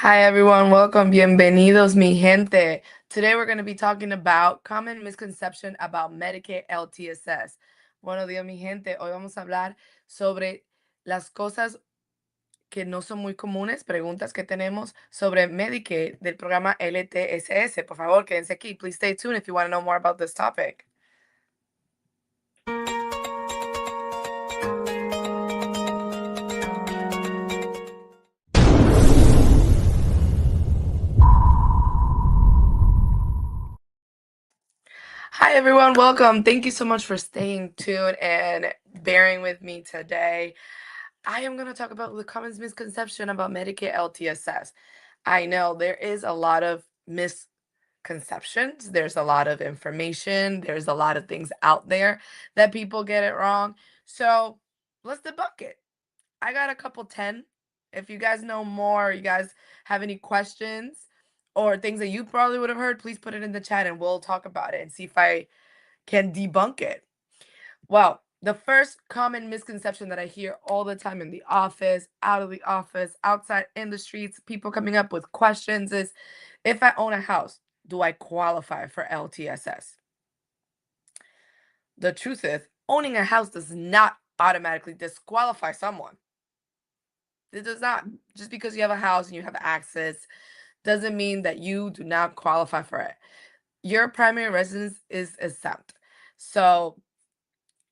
Hi everyone, welcome, bienvenidos mi gente. Today we're going to be talking about common misconception about Medicaid LTSS. Buenos días mi gente, hoy vamos a hablar sobre las cosas que no son muy comunes, preguntas que tenemos sobre Medicaid del programa LTSS. Por favor, quédense aquí. Please stay tuned if you want to know more about this topic. Hi everyone, welcome. Thank you so much for staying tuned and bearing with me today. I am going to talk about the common misconception about Medicaid LTSS. I know there is a lot of misconceptions. There's a lot of information. There's a lot of things out there that people get it wrong. So let's debunk it. I got a couple 10. If you guys know more, you guys have any questions or things that you probably would have heard, please put it in the chat and we'll talk about it and see if I can debunk it. Well, the first common misconception that I hear all the time in the office, out of the office, outside in the streets, people coming up with questions is, if I own a house, do I qualify for LTSS? The truth is, owning a house does not automatically disqualify someone. It does not. Just because you have a house and you have access doesn't mean that you do not qualify for it. Your primary residence is exempt. So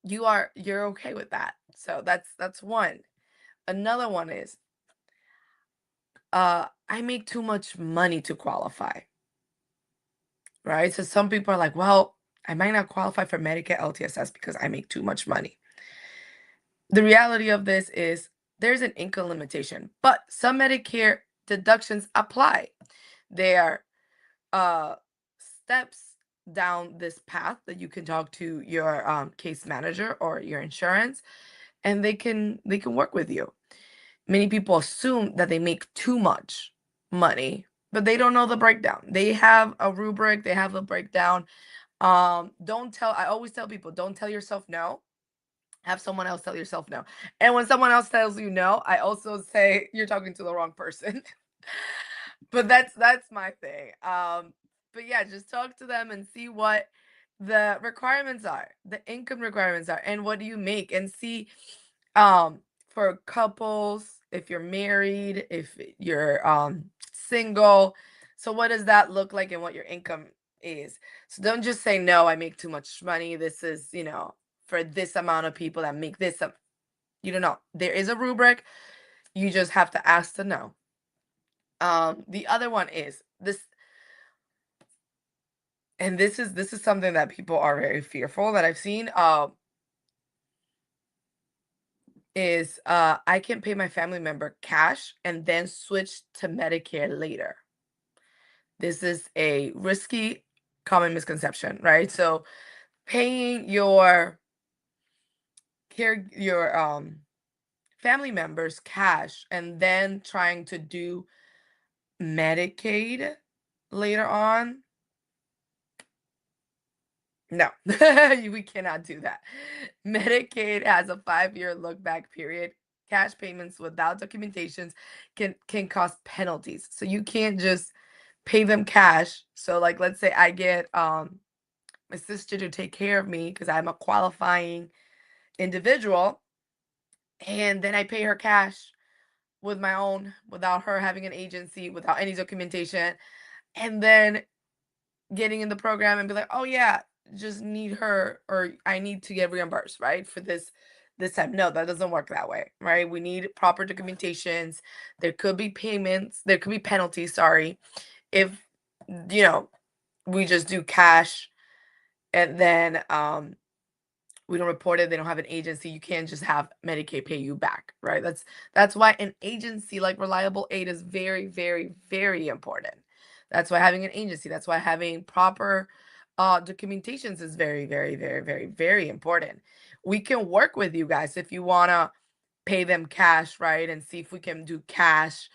you're okay with that. So that's one. Another one is I make too much money to qualify. Right? So some people are like, well, I might not qualify for Medicare LTSS because I make too much money. The reality of this is there's an income limitation, but some Medicare deductions apply. They are steps down this path that you can talk to your case manager or your insurance, and they can work with you. Many people assume that they make too much money, but they don't know the breakdown. They have a rubric, they have a breakdown. Don't tell, I always tell people, don't tell yourself no. Have someone else tell yourself no. And when someone else tells you no, I also say you're talking to the wrong person. But that's my thing. But yeah, just talk to them and see what the requirements are, the income requirements are, and what do you make, and see for couples, if you're married, if you're single, so what does that look like and what your income is. So don't just say no, I make too much money. This is, for this amount of people that make this you don't know. There is a rubric. You just have to ask to know. The other one is this, and this is something that people are very fearful that I've seen. Is I can pay my family member cash and then switch to Medicare later. This is a risky common misconception, right? So paying your family members cash and then trying to do Medicaid later on. No, we cannot do that. Medicaid has a 5-year look back period. Cash payments without documentations can cause penalties. So you can't just pay them cash. So like let's say I get my sister to take care of me because I'm a qualifying individual, and then I pay her cash with my own without her having an agency, without any documentation, and then getting in the program and be like, oh yeah, just need her, or I need to get reimbursed, right? For this time. No, that doesn't work that way, right? We need proper documentations. There could be payments, there could be penalties, sorry, if you know we just do cash and then we don't report it, they don't have an agency. You can't just have Medicaid pay you back, right? That's why an agency like Reliable Aid is very, very, very important. That's why having an agency, that's why having proper documentations is very, very, very, very, very important. We can work with you guys if you want to pay them cash, right? And see if we can do cash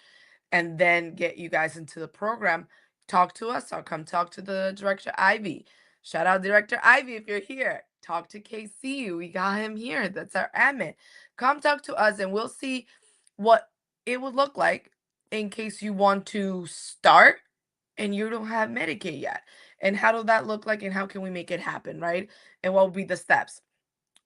and then get you guys into the program. Talk to us. I'll come talk to the director Ivy. Shout out Director Ivy if you're here. Talk to KC. We got him here. That's our admin. Come talk to us and we'll see what it would look like in case you want to start and you don't have Medicaid yet. And how does that look like and how can we make it happen, right? And what will be the steps?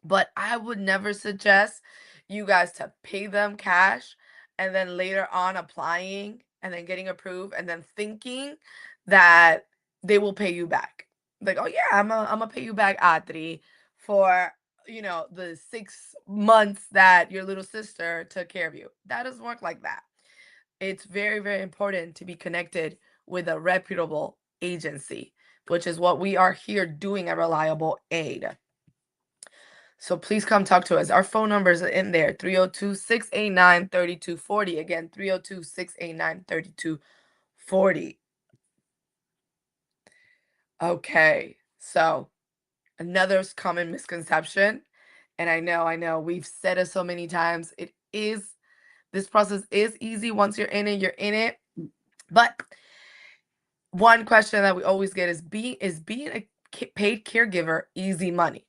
But I would never suggest you guys to pay them cash and then later on applying and then getting approved and then thinking that they will pay you back. Like, oh yeah, I'm gonna pay you back, Adri, for the 6 months that your little sister took care of you. That doesn't work like that. It's very, very important to be connected with a reputable agency, which is what we are here doing at Reliable Aid. So please come talk to us. Our phone numbers are in there, 302-689-3240. Again, 302-689-3240. Okay, so another common misconception, and I know, we've said it so many times. This process is easy. Once you're in it, you're in it. But one question that we always get is being a paid caregiver easy money?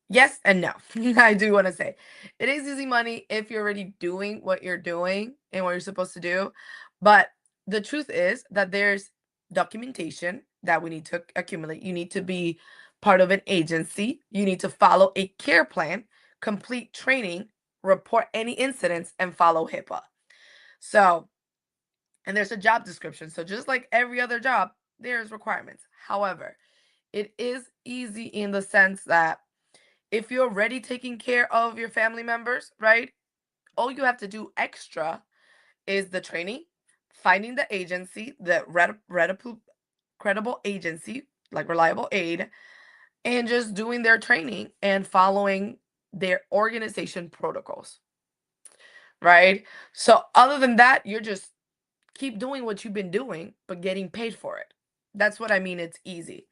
Yes and no. I do want to say it is easy money if you're already doing what you're doing and what you're supposed to do. But the truth is that there's documentation that we need to accumulate. You need to be part of an agency. You need to follow a care plan, complete training, report any incidents, and follow HIPAA. So, and there's a job description. So, just like every other job, there's requirements. However, it is easy in the sense that if you're already taking care of your family members, right? All you have to do extra is the training, finding the agency, the credible agency, like Reliable Aid, and just doing their training and following their organization protocols, right? So, other than that, you're just keep doing what you've been doing, but getting paid for it. That's what I mean. It's easy.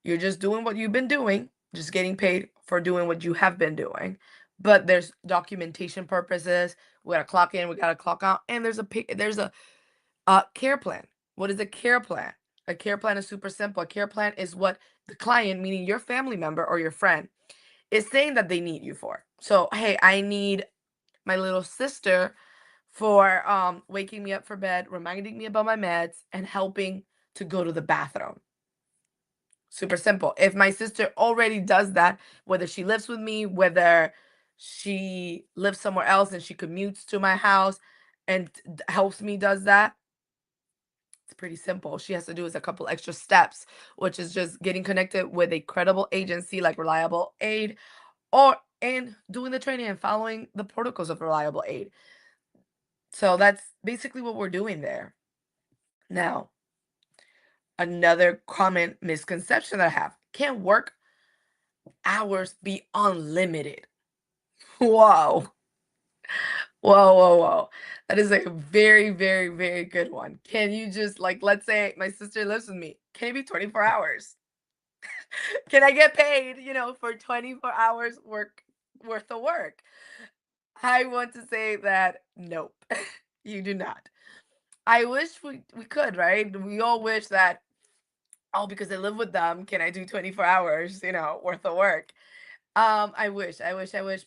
You're just doing what you've been doing, just getting paid for doing what you have been doing. But there's documentation purposes. We gotta clock in, we gotta clock out, and there's a care plan. What is a care plan? A care plan is super simple. A care plan is what the client, meaning your family member or your friend, is saying that they need you for. So, hey, I need my little sister for waking me up for bed, reminding me about my meds, and helping to go to the bathroom. Super simple. If my sister already does that, whether she lives with me, whether she lives somewhere else and she commutes to my house and helps me does that, it's pretty simple. She has to do is a couple extra steps, which is just getting connected with a credible agency like Reliable Aid or and doing the training and following the protocols of Reliable Aid. So that's basically what we're doing there. Now, another common misconception that I have, can work hours be unlimited? Whoa. Whoa, whoa, whoa. That is a very, very, very good one. Can you just like, let's say my sister lives with me. Can it be 24 hours? Can I get paid, for 24 hours worth of work? I want to say that nope, you do not. I wish we could, right? We all wish that, oh, because I live with them, can I do 24 hours, worth of work? I wish,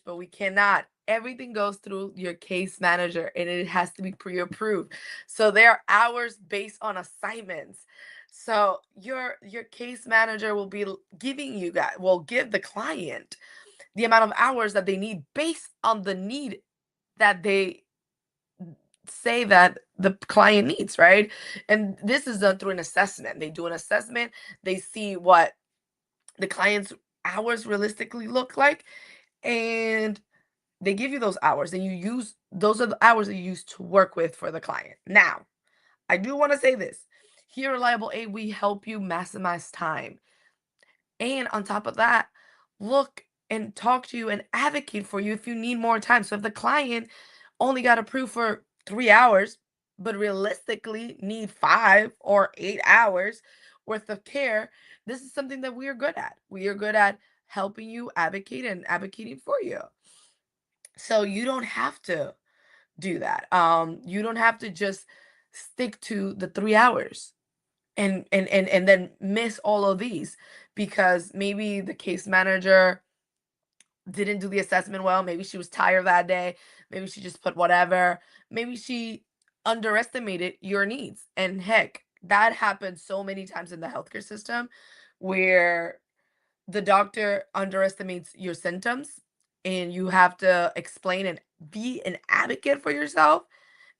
but we cannot. Everything goes through your case manager and it has to be pre-approved. So there are hours based on assignments. So your case manager will be giving you guys will give the client the amount of hours that they need based on the need that they say that the client needs, right? And this is done through an assessment. They do an assessment, they see what the client's hours realistically look like, and they give you those hours and you use those are the hours that you use to work with for the client. Now, I do want to say this. Here at Reliable Aid, we help you maximize time. And on top of that, look and talk to you and advocate for you if you need more time. So if the client only got approved for 3 hours, but realistically need 5 or 8 hours worth of care, this is something that we are good at. We are good at helping you advocate and advocating for you. So you don't have to do that. You don't have to just stick to the 3 hours and then miss all of these because maybe the case manager didn't do the assessment well. Maybe she was tired that day. Maybe she just put whatever. Maybe she underestimated your needs. And heck, that happens so many times in the healthcare system where the doctor underestimates your symptoms and you have to explain and be an advocate for yourself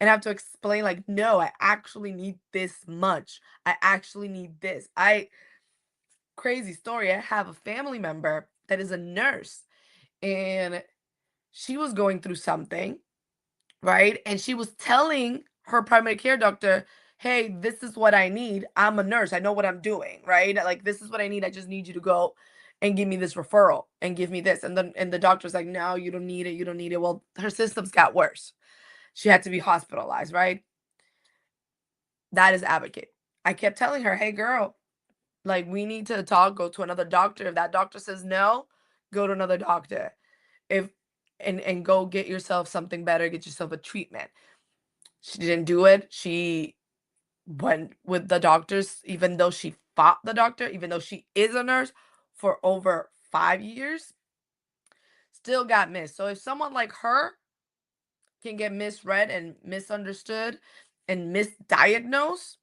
and have to explain like, no, I actually need this much. I actually need this. I Crazy story. I have a family member that is a nurse and she was going through something, right? And she was telling her primary care doctor, hey, this is what I need. I'm a nurse. I know what I'm doing, right? Like, this is what I need. I just need you to go and give me this referral and give me this. And then the doctor's like, no, you don't need it. You don't need it. Well, her symptoms got worse. She had to be hospitalized, right? That is advocate. I kept telling her, hey, girl, like, we need to talk, go to another doctor. If that doctor says no, go to another doctor. If and go get yourself something better, get yourself a treatment. She didn't do it. She went with the doctors, even though she fought the doctor, even though she is a nurse for over 5 years, still got missed. So if someone like her can get misread and misunderstood and misdiagnosed,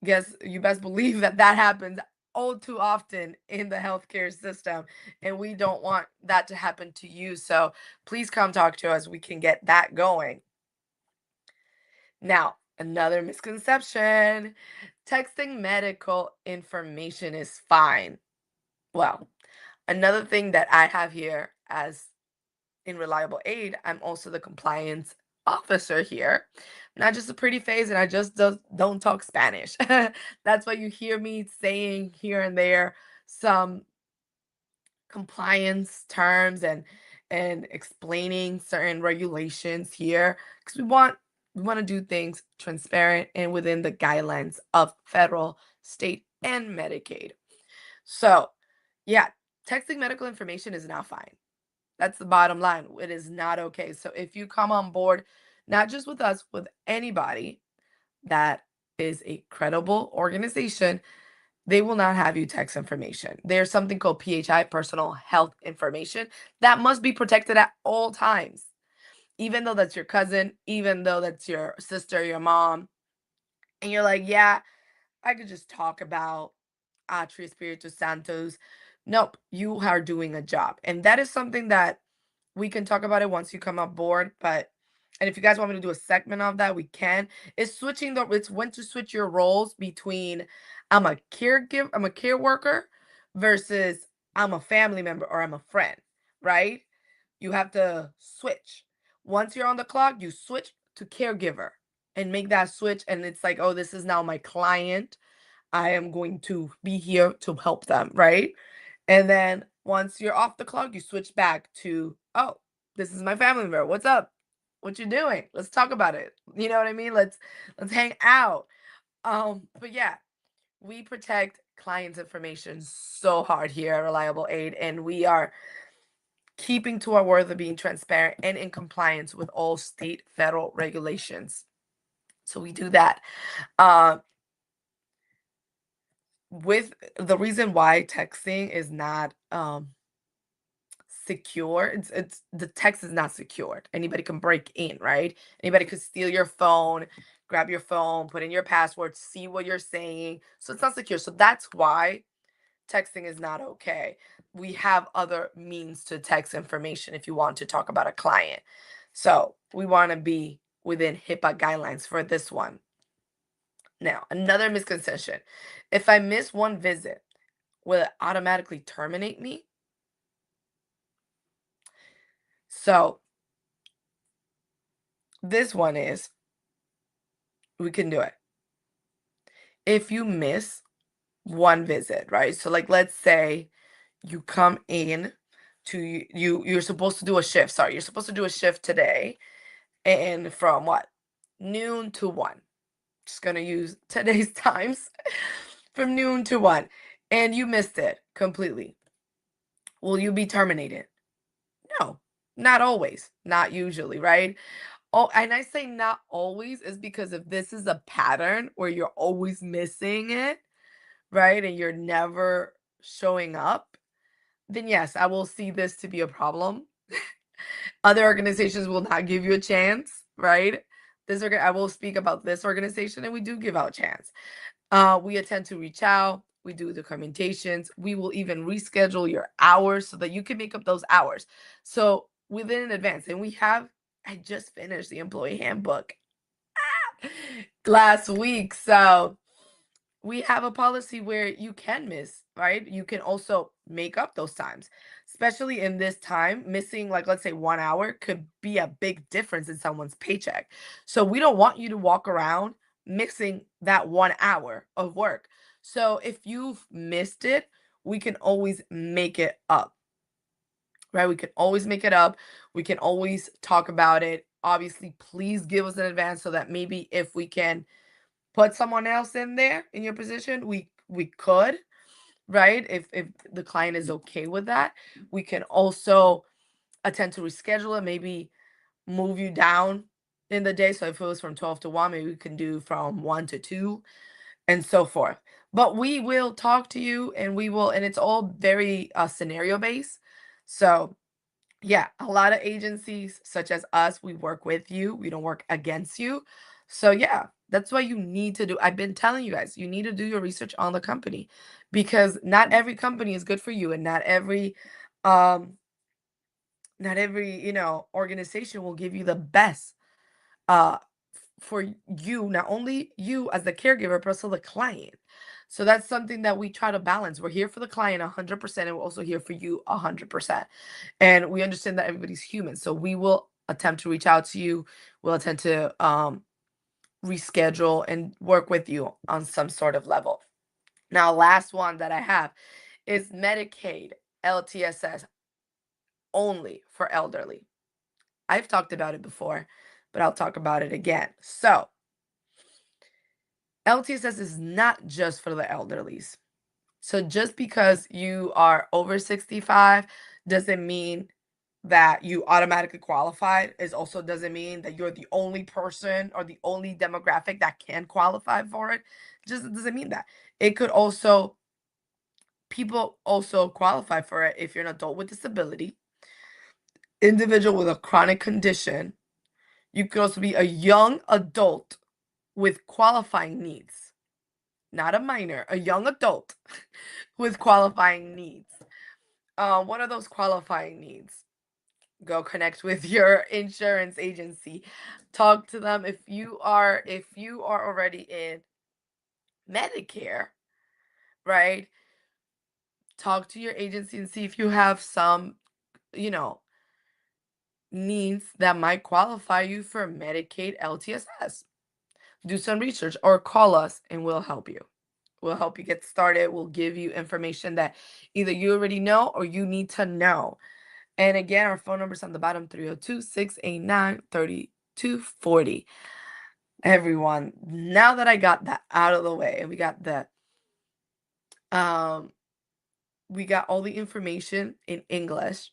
guess you best believe that that happens all too often in the healthcare system. And we don't want that to happen to you. So please come talk to us. We can get that going. Now, another misconception, texting medical information is fine. Well, another thing that I have here as in Reliable Aid, I'm also the compliance officer here. Not just a pretty face, and I just don't talk Spanish. That's why you hear me saying here and there some compliance terms and explaining certain regulations here because we want to do things transparent and within the guidelines of federal, state, and Medicaid. So, yeah, texting medical information is not fine. That's the bottom line. It is not okay. So if you come on board, not just with us, with anybody that is a credible organization, they will not have you text information. There's something called PHI, personal health information, that must be protected at all times. Even though that's your cousin, even though that's your sister, your mom, and you're like, yeah, I could just talk about Atri Espiritu Santos. Nope, you are doing a job. And that is something that we can talk about it once you come on board. But and if you guys want me to do a segment of that, we can. It's when to switch your roles between I'm a care worker versus I'm a family member or I'm a friend, right? You have to switch. Once you're on the clock, you switch to caregiver and make that switch. And it's like, oh, this is now my client. I am going to be here to help them, right? And then once you're off the clock, you switch back to, oh, this is my family member. What's up? What you doing? Let's talk about it. You know what I mean? Let's hang out. But yeah, we protect clients' information so hard here at Reliable Aid, and we are keeping to our word of being transparent and in compliance with all state, federal regulations. So we do that. Uh, with the reason why texting is not secure, it's the text is not secured. Anybody can break in, right? Anybody could steal your phone, grab your phone, put in your password, see what you're saying. So it's not secure. So that's why texting is not okay. We have other means to text information if you want to talk about a client. So we want to be within HIPAA guidelines for this one. Now, another misconception. If I miss one visit, will it automatically terminate me? So this one is, we can do it. If you miss one visit, right? So like let's say you come in to you're supposed to do a shift. Sorry, you're supposed to do a shift today and from what? Noon to 1. Just going to use today's times from noon to 1 and you missed it completely. Will you be terminated? No. Not always, not usually, right? Oh, and I say not always is because if this is a pattern where you're always missing it, right, and you're never showing up, then yes, I will see this to be a problem. Other organizations will not give you a chance, right? I will speak about this organization, and we do give out chance. We attend to reach out. We do documentations. We will even reschedule your hours so that you can make up those hours. So within an advance. And I just finished the employee handbook last week. So we have a policy where you can miss, right? You can also make up those times, especially in this time. Missing, like, let's say 1 hour could be a big difference in someone's paycheck. So we don't want you to walk around missing that 1 hour of work. So if you've missed it, we can always make it up, right? We can always make it up. We can always talk about it. Obviously, please give us an advance so that maybe if we can put someone else in there in your position, we could, right? If the client is okay with that, we can also attempt to reschedule it, maybe move you down in the day. So if it was from 12 to 1, maybe we can do from 1 to 2 and so forth. But we will talk to you, and it's all very scenario based. So yeah, a lot of agencies such as us, we work with you. We don't work against you. So yeah, that's why you need to do. I've been telling you guys, you need to do your research on the company because not every company is good for you, and um not every, organization will give you the best uh for you, not only you as the caregiver, but also the client. So that's something that we try to balance. We're here for the client 100%, and we're also here for you 100%. And we understand that everybody's human. So we will attempt to reach out to you. We'll attempt to reschedule and work with you on some sort of level. Now, last one that I have is Medicaid LTSS only for elderly. I've talked about it before, but I'll talk about it again. So, LTSS is not just for the elderlies. So just because you are over 65 doesn't mean that you automatically qualified. It also doesn't mean that you're the only person or the only demographic that can qualify for it. Just doesn't mean that. It could also People also qualify for it if you're an adult with disability, individual with a chronic condition. You could also be a young adult with qualifying needs, not a minor, a young adult with qualifying needs. What are those qualifying needs? Go connect with your insurance agency. Talk to them if you are already in Medicare, right? Talk to your agency and see if you have some, you know, needs that might qualify you for Medicaid LTSS. Do some research or call us and we'll help you. We'll help you get started. We'll give you information that either you already know or you need to know. And again, our phone number's on the bottom, 302-689-3240. Everyone, now that I got that out of the way and um we got all the information in English.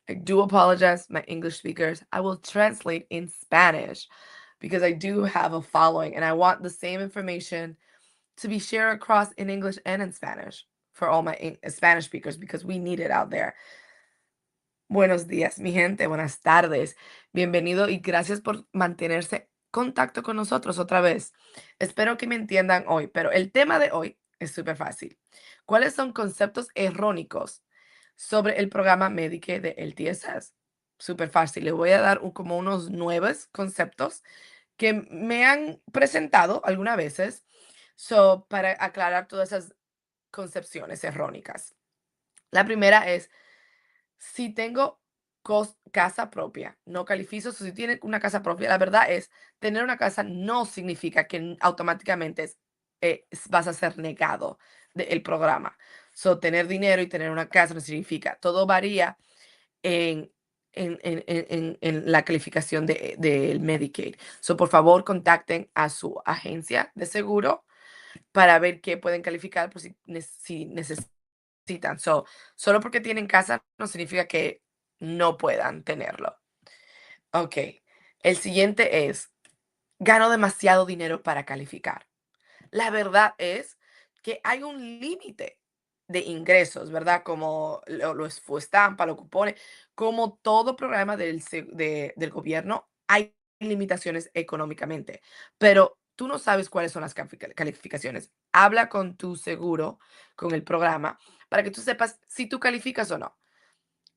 I do apologize, my English speakers. I will translate in Spanish because I do have a following and I want the same information to be shared across in English and in Spanish for all my Spanish speakers because we need it out there. Buenos días, mi gente, buenas tardes. Bienvenido y gracias por mantenerse en contacto con nosotros otra vez. Espero que me entiendan hoy, pero el tema de hoy es súper fácil. ¿Cuáles son conceptos errónicos sobre el programa Medicaid de LTSS? Súper fácil. Les voy a dar como unos 9 conceptos que me han presentado algunas veces para aclarar todas esas concepciones errónicas. La primera es si tengo casa propia, no califico. Si tienes una casa propia, la verdad es, tener una casa no significa que automáticamente vas a ser negado del programa. So, tener dinero y tener una casa no significa. Todo varía en, en la calificación del Medicaid. So, por favor, contacten a su agencia de seguro para ver qué pueden calificar por si necesitan. Solo porque tienen casa no significa que no puedan tenerlo. Ok. El siguiente es, gano demasiado dinero para calificar. La verdad es que hay un límite de ingresos, ¿verdad? Como los estampa, los cupones, como todo programa del gobierno, hay limitaciones económicamente, pero tú no sabes cuáles son las calificaciones. Habla con tu seguro, con el programa, para que tú sepas si tú calificas o no.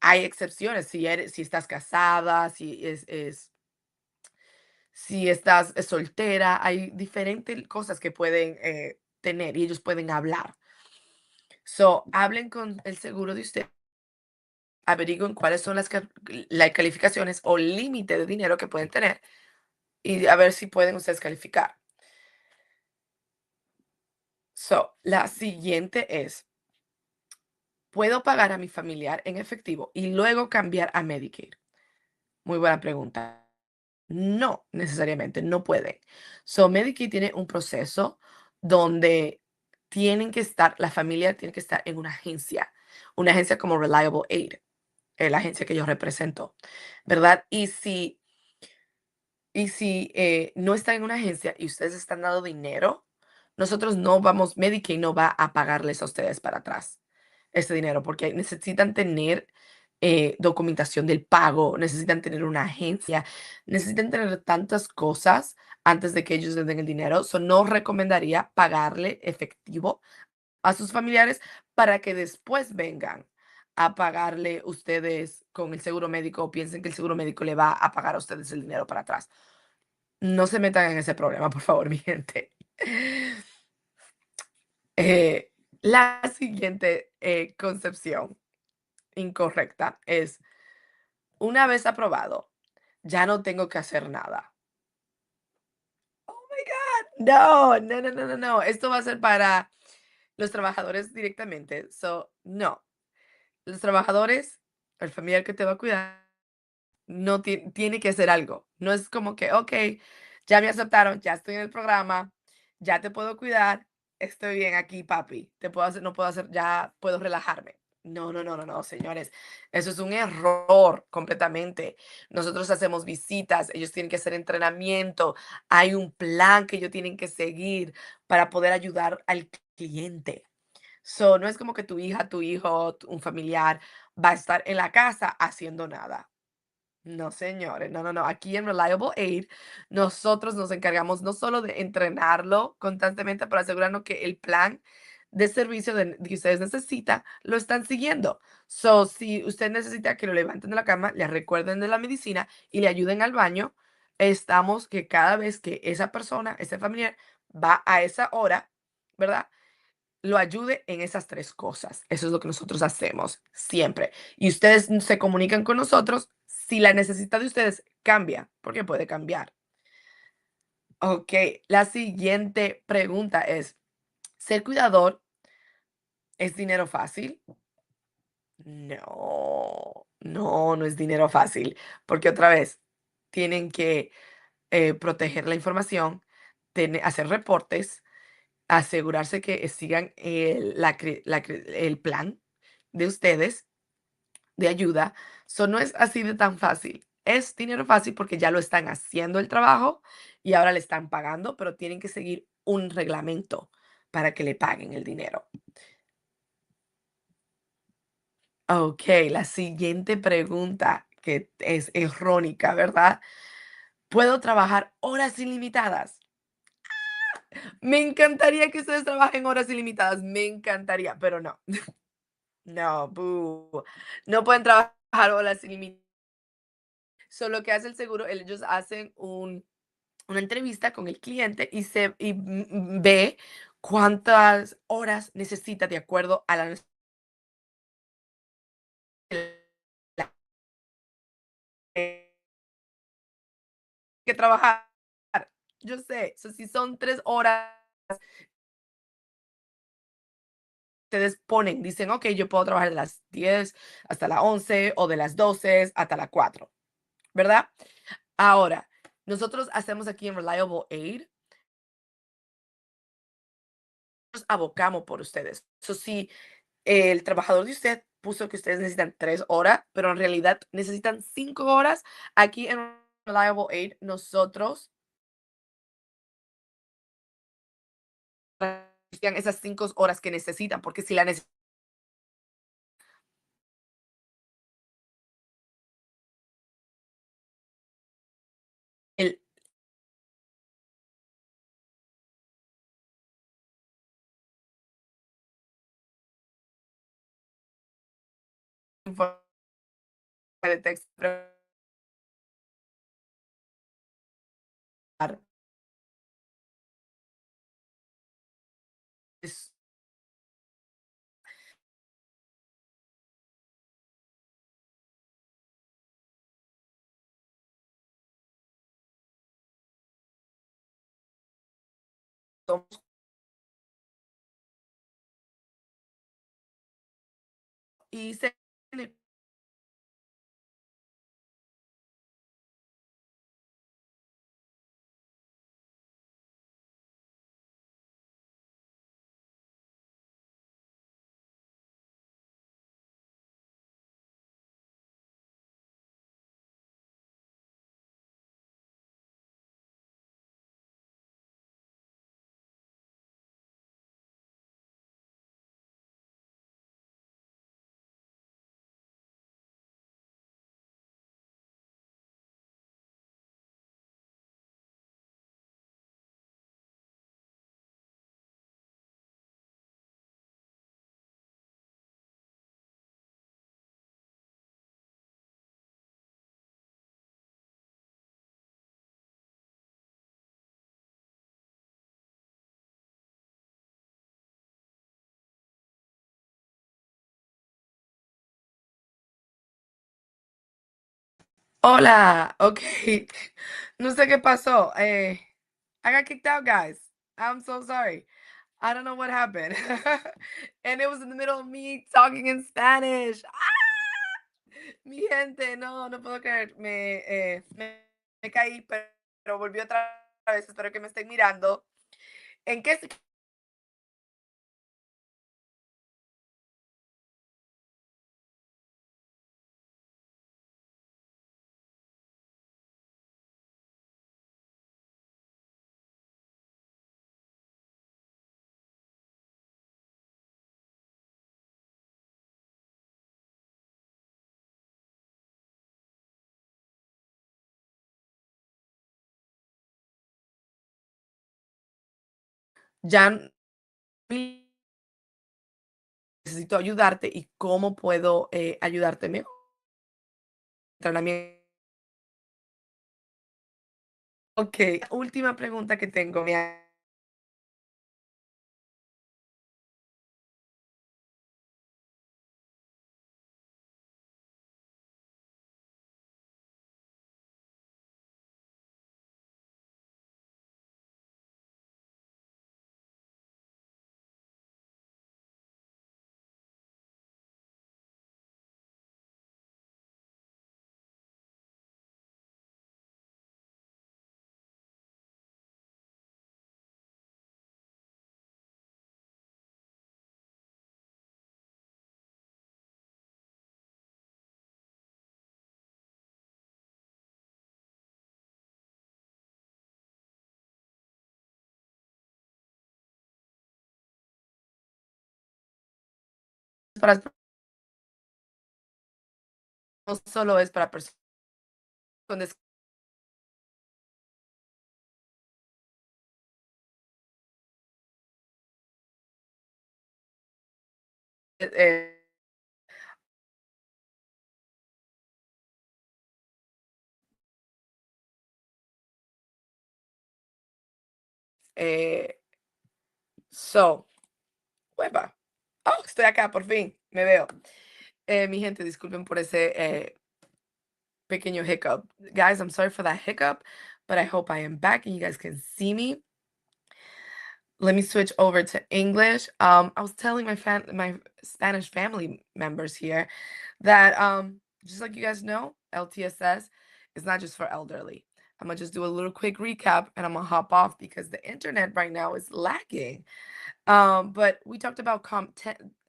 Hay excepciones, si estás casada, si estás soltera, hay diferentes cosas que pueden tener y ellos pueden hablar. So, hablen con el seguro de usted, averigüen cuáles son las calificaciones o límite de dinero que pueden tener y a ver si pueden ustedes calificar. So, la siguiente es, ¿puedo pagar a mi familiar en efectivo y luego cambiar a Medicaid? Muy buena pregunta. No, necesariamente, no pueden. So, Medicaid tiene un proceso donde la familia tiene que estar en una agencia como Reliable Aid, la agencia que yo represento, ¿verdad? Y si no están en una agencia y ustedes están dando dinero, nosotros no vamos, Medicaid no va a pagarles a ustedes para atrás ese dinero, porque necesitan tener documentación del pago, necesitan tener una agencia, necesitan tener tantas cosas antes de que ellos les den el dinero. So, no recomendaría pagarle efectivo a sus familiares para que después vengan a pagarle ustedes con el seguro médico o piensen que el seguro médico le va a pagar a ustedes el dinero para atrás. No se metan en ese problema, por favor, mi gente. La siguiente concepción incorrecta es, una vez aprobado, ya no tengo que hacer nada. Oh my God. No, no, no, no, no, no. Esto va a ser para los trabajadores directamente. So, no. Los trabajadores, el familiar que te va a cuidar, no tiene que hacer algo. No es como que, ok, ya me aceptaron, ya estoy en el programa, ya te puedo cuidar, estoy bien aquí, papi. Te puedo hacer, no puedo hacer, ya puedo relajarme. No, no, no, no, no, señores. Eso es un error completamente. Nosotros hacemos visitas, ellos tienen que hacer entrenamiento, hay un plan que ellos tienen que seguir para poder ayudar al cliente. So, no es como que tu hija, tu hijo, un familiar va a estar en la casa haciendo nada. No, señores, no, no, no. Aquí en Reliable Aid, nosotros nos encargamos no solo de entrenarlo constantemente para asegurarnos que el plan de servicio que ustedes necesitan lo están siguiendo. So, si usted necesita que lo levanten de la cama, le recuerden de la medicina y le ayuden al baño, estamos que cada vez que esa persona, ese familiar, va a esa hora, ¿verdad? Lo ayude en esas 3 cosas. Eso es lo que nosotros hacemos siempre. Y ustedes se comunican con nosotros si la necesidad de ustedes cambia, porque puede cambiar. Okey, la siguiente pregunta es, ¿ser cuidador es dinero fácil? No, no, no es dinero fácil, porque otra vez, tienen que, proteger la información, hacer reportes, asegurarse que sigan el plan de ustedes de ayuda. So, no es así de tan fácil. Es dinero fácil porque ya lo están haciendo el trabajo y ahora le están pagando, pero tienen que seguir un reglamento para que le paguen el dinero. Ok, la siguiente pregunta que es errónica, ¿verdad? ¿Puedo trabajar horas ilimitadas? Me encantaría que ustedes trabajen horas ilimitadas, me encantaría, pero no, no, boo. No pueden trabajar horas ilimitadas. Solo que hace el seguro, ellos hacen una entrevista con el cliente y ve cuántas horas necesita de acuerdo a la necesidad que trabajar. Yo sé, si son 3 horas, ustedes ponen, dicen, ok, yo puedo trabajar de las 10 hasta las 11 o de las 12 hasta las 4, ¿verdad? Ahora, nosotros hacemos aquí en Reliable Aid, nos abocamos por ustedes. Si el trabajador de usted puso que ustedes necesitan 3 horas, pero en realidad necesitan 5 horas. Aquí en Reliable Aid, nosotros necesitan esas 5 horas que necesitan, porque si la necesitan, fue de texto, es somos y se Hola, okay. No sé qué pasó. I got kicked out, guys. I'm so sorry. I don't know what happened. And it was in the middle of me talking in Spanish. Mi gente, no, no puedo creer. Me caí, pero volví otra vez. Espero que me estén mirando. ¿En qué se ya necesito ayudarte y cómo puedo ayudarte mejor? Entrenamiento. Ok, última pregunta que tengo. Para, no solo es para personas con eh, eh, so, hueva. Oh, estoy acá, por fin, me veo. Mi gente, disculpen por ese pequeño hiccup. Guys, I'm sorry for that hiccup, but I hope I am back and you guys can see me. Let me switch over to English. I was telling my Spanish family members here that just like you guys know, LTSS is not just for elderly. I'm gonna just do a little quick recap and I'm gonna hop off because the internet right now is lagging. But we talked about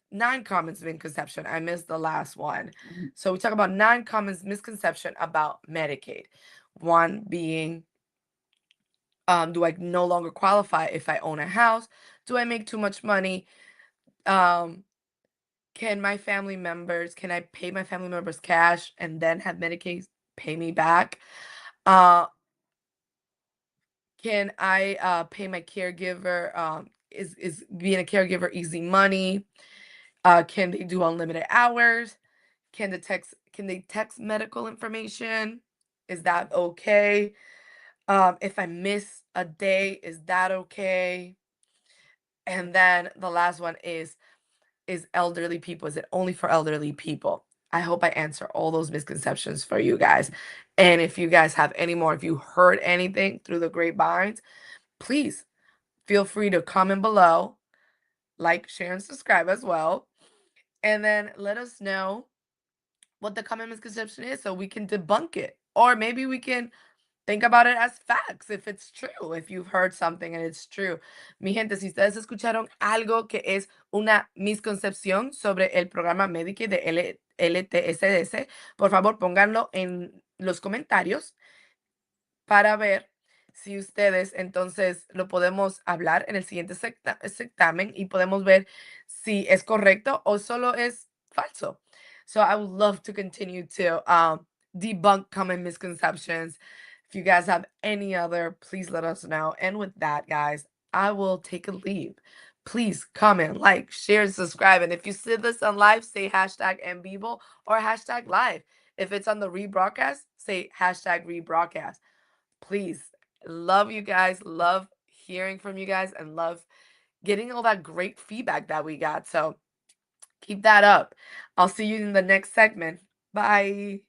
9 common misconception. I missed the last one. So we talk about 9 common misconception about Medicaid. One being, do I no longer qualify if I own a house? Do I make too much money? Um, can I pay my family members cash and then have Medicaid pay me back? Uh, can I pay my caregiver? Is being a caregiver easy money? Can they do unlimited hours? Can they text medical information? Is that okay? If I miss a day, is that okay? And then the last one is elderly people. Is it only for elderly people? I hope I answer all those misconceptions for you guys. And if you guys have any more, if you heard anything through the grapevines, please feel free to comment below, like, share, and subscribe as well. And then let us know what the common misconception is so we can debunk it. Or maybe we can think about it as facts if it's true, if you've heard something and it's true. Mi gente, si ustedes escucharon algo que es una misconcepción sobre el programa Medicaid de LTSS, por favor pónganlo en los comentarios para ver si ustedes entonces lo podemos hablar en el siguiente sectamen y podemos ver si es correcto o solo es falso. So I would love to continue to debunk common misconceptions. If you guys have any other, please let us know. And with that, guys, I will take a leave. Please comment, like, share, and subscribe. And if you see this on live, say hashtag MBevo or hashtag live. If it's on the rebroadcast, say hashtag rebroadcast. Please, love you guys, love hearing from you guys, and love getting all that great feedback that we got. So keep that up. I'll see you in the next segment. Bye.